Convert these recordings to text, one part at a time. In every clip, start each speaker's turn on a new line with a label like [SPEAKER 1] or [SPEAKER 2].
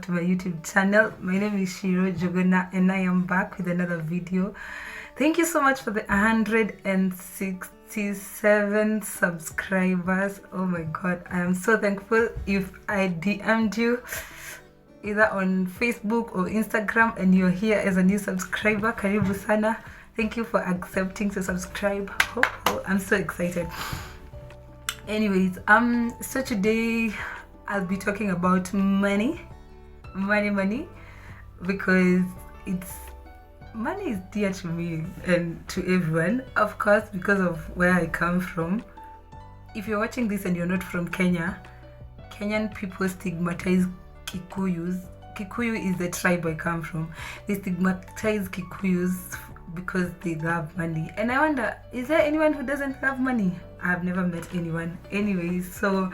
[SPEAKER 1] to my YouTube channel. My name is Shiro Jogona and I am back with another video. Thank you so much for the 167 subscribers. Oh my god, I am so thankful. If I DM'd you either on Facebook or Instagram and you're here as a new subscriber, karibu sana. Thank you for accepting to subscribe. I'm so excited. Anyways, so today I'll be talking about money, because money is dear to me and to everyone, of course, because of where I come from. If you're watching this and you're not from Kenya, Kenyan people stigmatize Kikuyus. Kikuyu is the tribe I come from. They stigmatize Kikuyus because they love money. And I wonder, is there anyone who doesn't love money? I've never met anyone. Anyways, so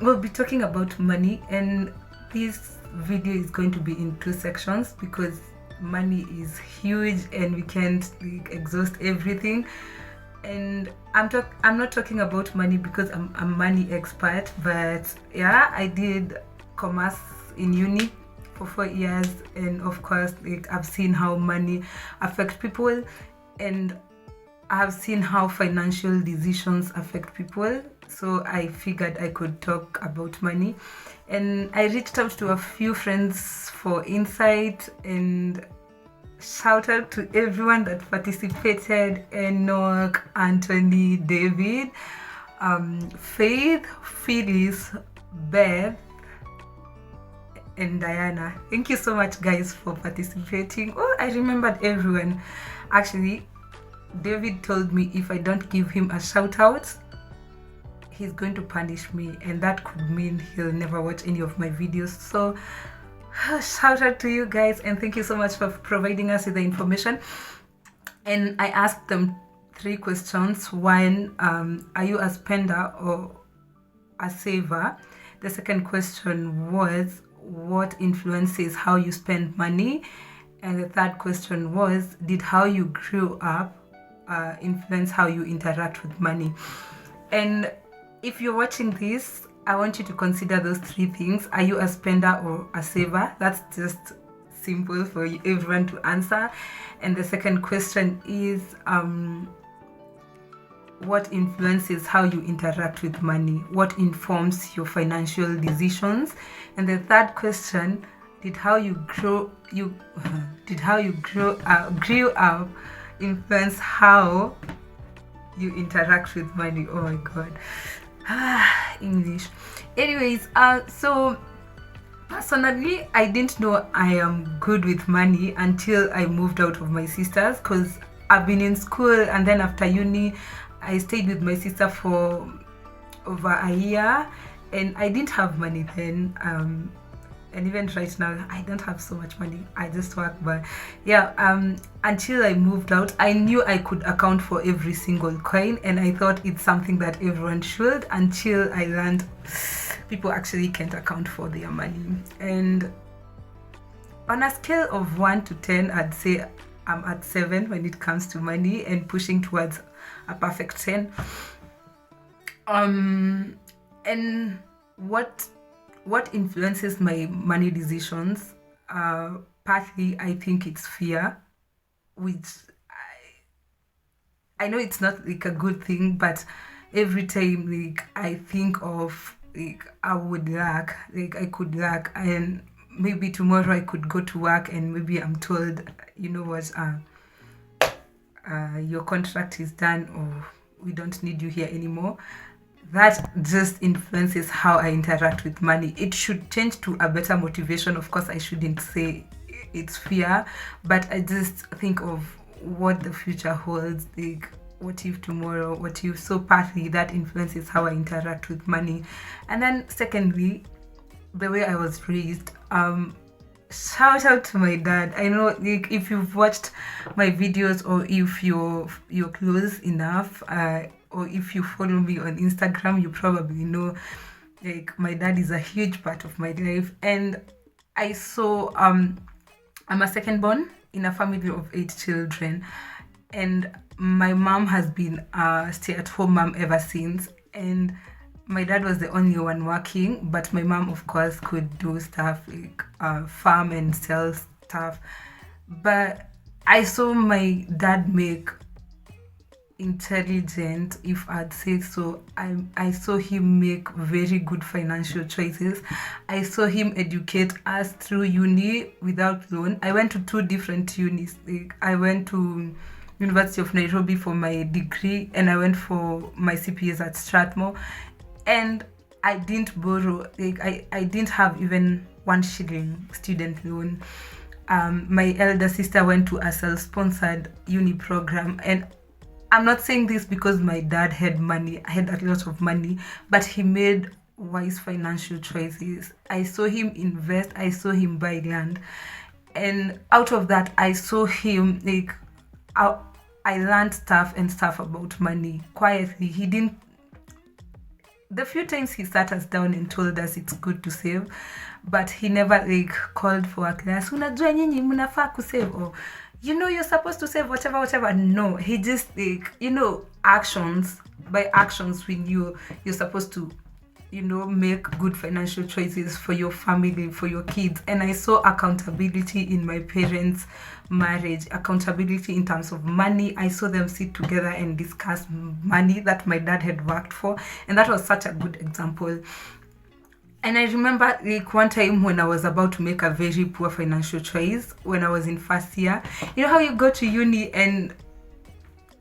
[SPEAKER 1] we'll be talking about money, and this video is going to be in two sections because money is huge and we can't exhaust everything. And I'm not talking about money because I'm a money expert, but yeah, I did commerce in uni for 4 years, and of course I've seen how money affects people, and I have seen how financial decisions affect people. So I figured I could talk about money, and I reached out to a few friends for insight. And shout out to everyone that participated: Enoch, Anthony, David, Faith, Phyllis, Beth, and Diana. Thank you so much, guys, for participating. Oh, I remembered everyone. Actually, David told me if I don't give him a shout out, he's going to punish me, and that could mean he'll never watch any of my videos. So shout out to you guys, and thank you so much for providing us with the information. And I asked them 3 questions. One, are you a spender or a saver? The second question was, what influences how you spend money? And the third question was, did how you grew up influence how you interact with money? And if you're watching this, I want you to consider those 3 things. Are you a spender or a saver? That's just simple for everyone to answer. And the second question is, what influences how you interact with money? What informs your financial decisions? And the third question, did how you grew up influence how you interact with money? Oh my god. English. Anyways, so personally, I didn't know I am good with money until I moved out of my sister's, because I've been in school, and then after uni I stayed with my sister for over a year, and I didn't have money then. And even right now, I don't have so much money. I just work, but yeah, until I moved out, I knew I could account for every single coin, and I thought it's something that everyone should, until I learned people actually can't account for their money. And on a scale of 1 to 10, I'd say I'm at 7 when it comes to money, and pushing towards a perfect 10. And what influences my money decisions? Partly, I think it's fear, which I know it's not like a good thing, but every time I think of I would lack, I could lack, and maybe tomorrow I could go to work and maybe I'm told, you know what, your contract is done, or we don't need you here anymore. That just influences how I interact with money. It should change to a better motivation. Of course, I shouldn't say it's fear, but I just think of what the future holds. What if tomorrow? What if? So partly that influences how I interact with money. And then secondly, the way I was raised. Shout out to my dad. I know if you've watched my videos, or if you're close enough, or if you follow me on Instagram, you probably know my dad is a huge part of my life. And I saw I'm a second born in a family of 8 children, and my mom has been a stay-at-home mom ever since. And my dad was the only one working, but my mom, of course, could do stuff like farm and sell stuff. But I saw my dad make intelligent, if I'd say so. I saw him make very good financial choices. I saw him educate us through uni without loan. I went to two different unis. Like, I went to University of Nairobi for my degree, and I went for my CPAs at Strathmore, and I didn't borrow. Like, I didn't have even 1 shilling student loan. My elder sister went to a self-sponsored uni program, and I'm not saying this because my dad had money, I had a lot of money, but he made wise financial choices. I saw him invest, I saw him buy land. And out of that, I saw him like, I learned stuff about money quietly. He didn't, the few times he sat us down and told us it's good to save, but he never like called for a class. Unajua nyinyi mnafaa kusave, or you're supposed to save whatever. No, he just like, actions. By actions, we knew you're supposed to, make good financial choices for your family, for your kids. And I saw accountability in my parents' marriage, accountability in terms of money. I saw them sit together and discuss money that my dad had worked for, and that was such a good example. And I remember like one time when I was about to make a very poor financial choice when I was in first year. You know how you go to uni and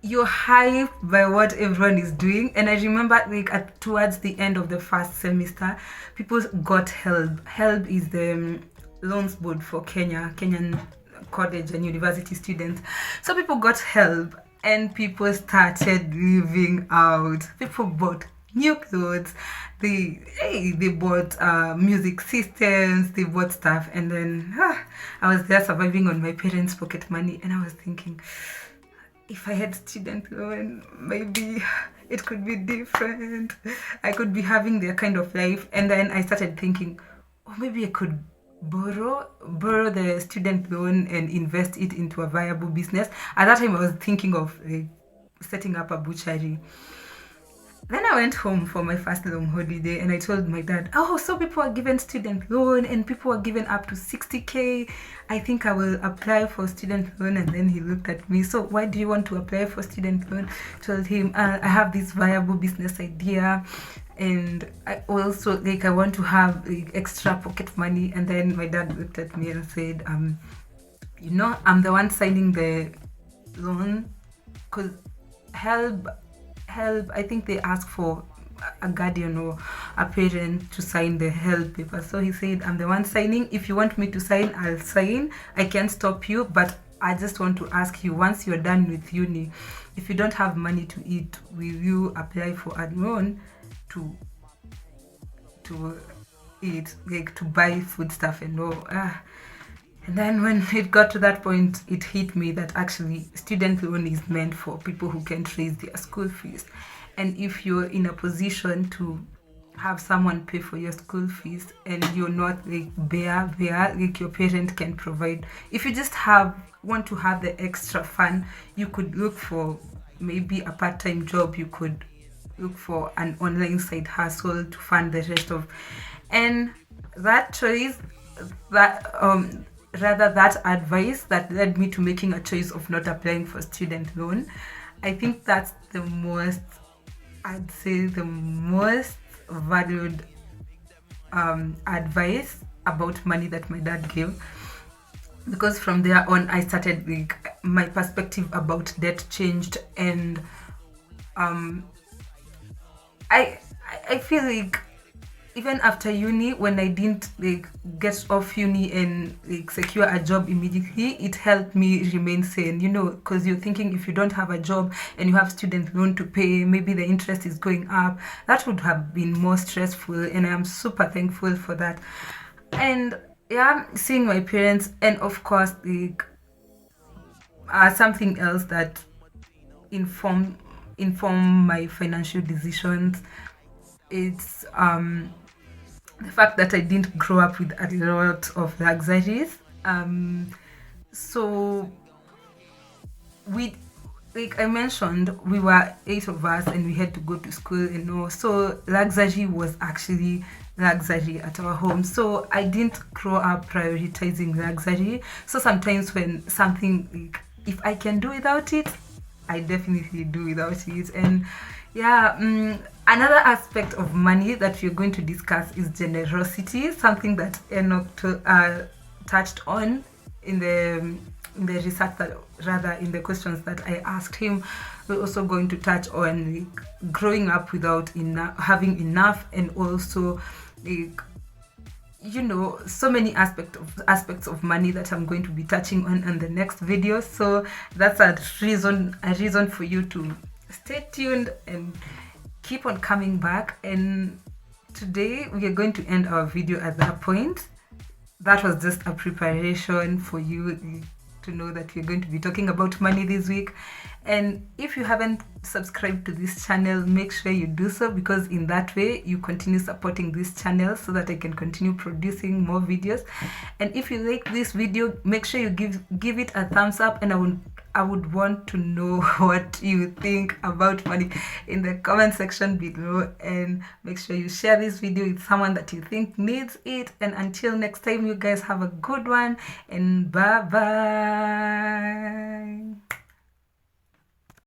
[SPEAKER 1] you're hyped by what everyone is doing? And I remember like towards the end of the first semester, people got HELB. HELB is the loans board for Kenyan college and university students. So people got HELB and people started living out. People bought new clothes, they bought music systems, they bought stuff, and then I was there surviving on my parents' pocket money, and I was thinking, if I had student loan, maybe it could be different. I could be having their kind of life. And then I started thinking, oh, maybe I could borrow the student loan and invest it into a viable business. At that time I was thinking of setting up a butchery. Then I went home for my first long holiday and I told my dad, oh, so people are given student loan and people are given up to 60K. I think I will apply for student loan. And then he looked at me, so why do you want to apply for student loan? I told him, I have this viable business idea and I also I want to have extra pocket money. And then my dad looked at me and said, I'm the one signing the loan because help, I think they ask for a guardian or a parent to sign the help paper. So he said, I'm the one signing. If you want me to sign, I'll sign. I can't stop you, but I just want to ask you, once you're done with uni, if you don't have money to eat, will you apply for a loan to eat, to buy food stuff and all? And then when it got to that point, it hit me that actually student loan is meant for people who can't raise their school fees. And if you're in a position to have someone pay for your school fees and you're not bare, your parent can provide. If you just want to have the extra fun, you could look for maybe a part-time job. You could look for an online side hustle to fund the rest of. And that choice, that advice that led me to making a choice of not applying for student loan. I think that's the most valued advice about money that my dad gave, because from there on I started my perspective about debt changed, and I feel like even after uni, when I didn't get off uni and secure a job immediately, it helped me remain sane, because you're thinking if you don't have a job and you have student loan to pay, maybe the interest is going up. That would have been more stressful, and I'm super thankful for that. And yeah, seeing my parents, and of course something else that inform my financial decisions, it's the fact that I didn't grow up with a lot of luxuries. So like I mentioned, we were 8 of us and we had to go to school, so luxury was actually luxury at our home. So I didn't grow up prioritizing luxury. So sometimes when something, like, if I can do without it, I definitely do without it. And yeah, another aspect of money that we're going to discuss is generosity, something that Enoch touched on in the research, that rather in the questions that I asked him. We're also going to touch on like growing up without having enough, and also like so many aspects of money that I'm going to be touching on in the next video. So that's a reason for you to stay tuned and keep on coming back. And today we are going to end our video at that point. That was just a preparation for you to know that we're going to be talking about money this week. And if you haven't subscribed to this channel, make sure you do so, because in that way you continue supporting this channel so that I can continue producing more videos. And if you like this video, make sure you give it a thumbs up, and I would want to know what you think about money in the comment section below. And make sure you share this video with someone that you think needs it. And until next time, you guys have a good one, and bye bye.